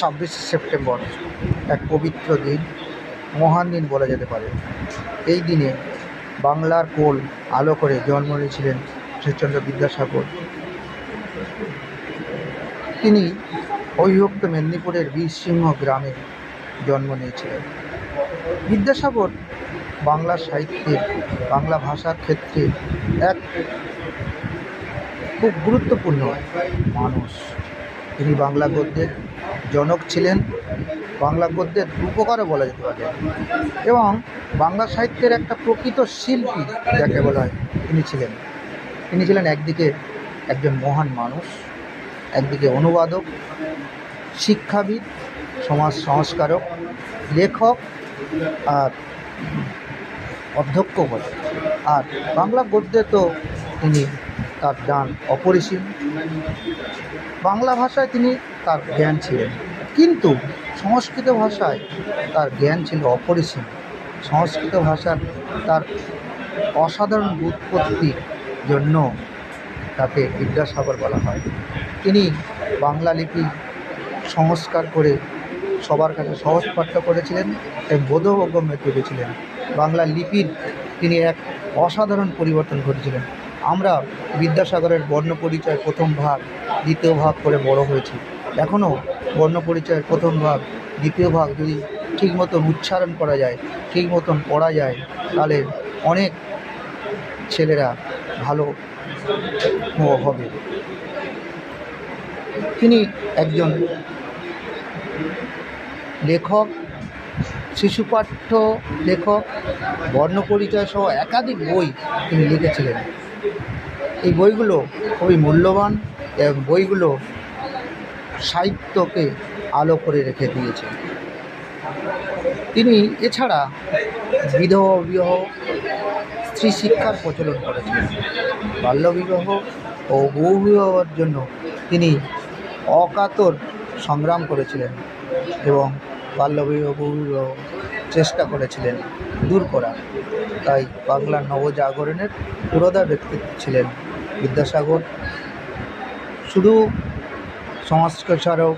26শে September এক পবিত্র দিন, মহান দিন বলা যেতে পারে। এই দিনে বাংলার কোল আলো করে জন্ম নিয়েছিলেন ঈশ্বরচন্দ্র বিদ্যাসাগর। তিনি অবিভক্ত মেদিনীপুরের বীরসিংহ গ্রামে জন্ম নিয়েছিলেন। বিদ্যাসাগর বাংলা সাহিত্যে, বাংলা ভাষার ক্ষেত্রে এক খুব গুরুত্বপূর্ণ মানুষ। তিনি বাংলা গদ্যের জনক ছিলেন, বাংলা গদ্যের রূপকারও বলা যেতে পারে, এবং বাংলা সাহিত্যের একটা প্রকৃত শিল্পী যাকে বলা হয় তিনি ছিলেন একদিকে একজন মহান মানুষ, একদিকে অনুবাদক, শিক্ষাবিদ, সমাজ সংস্কারক, লেখক আর অধ্যক্ষ বলে। আর বাংলা গদ্যে তো তিনি তার দান অপরিসীম। বাংলা ভাষায় তার জ্ঞান ছিলেন, কিন্তু সংস্কৃত ভাষায় তার জ্ঞান ছিল অপরিসীম। সংস্কৃত ভাষার তার অসাধারণ ব্যুৎপত্তির জন্য তাকে বিদ্যাসাগর বলা হয়। তিনি বাংলা লিপি সংস্কার করে সবার কাছে সহজপাঠ্য করেছিলেন এবং বোধগম্য করেছিলেন। বাংলা লিপির তিনি এক অসাধারণ পরিবর্তন ঘটেছিলেন। আমরা বিদ্যাসাগরের বর্ণপরিচয় প্রথম ভাগ, দ্বিতীয় ভাগ করে বড় হয়েছি। এখনও বর্ণপরিচয়ের প্রথম ভাগ, দ্বিতীয় ভাগ যদি ঠিক মতন উচ্চারণ করা যায়, ঠিক মতন পড়া যায়, তাহলে অনেক ছেলেরা ভালো হবে। তিনি একজন লেখক, শিশুপাঠ্য লেখক, বর্ণপরিচয় সহ একাধিক বই তিনি লিখেছিলেন। এই বইগুলো খুবই মূল্যবান এবং বইগুলো সাহিত্যকে আলো করে রেখে দিয়েছে। তিনি এছাড়া বিধবা বিবাহ, স্ত্রী শিক্ষার প্রচলন করেছিলেন। বাল্যবিবাহ ও বহুবিবাহের জন্য তিনি অকাতর সংগ্রাম করেছিলেন এবং বাল্যবিবাহ, বহুবিবাহ চেষ্টা করেছিলেন দূর করার। তাই বাংলার নবজাগরণের পুরোধা ব্যক্তিত্ব ছিলেন বিদ্যাসাগর। শুধু সংস্কারক,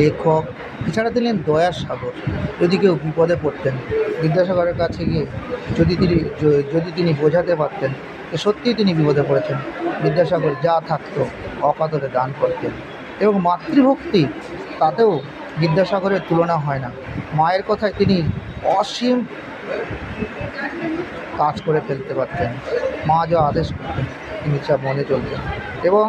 লেখক, এছাড়া ছিলেন দয়ার সাগর। যদি কেউ বিপদে পড়তেন, বিদ্যাসাগরের কাছে গিয়ে যদি তিনি বোঝাতে পারতেন যে সত্যিই তিনি বিপদে পড়েছেন, বিদ্যাসাগর যা থাকতো অকাতরে দান করতেন। এবং মাতৃভক্তি, তাতেও বিদ্যাসাগরের তুলনা হয় না। মায়ের কথায় তিনি অসীম কাজ করে ফেলতে পারতেন। মা যা আদেশ করতেন তিনি যা মনে চলতেন। এবং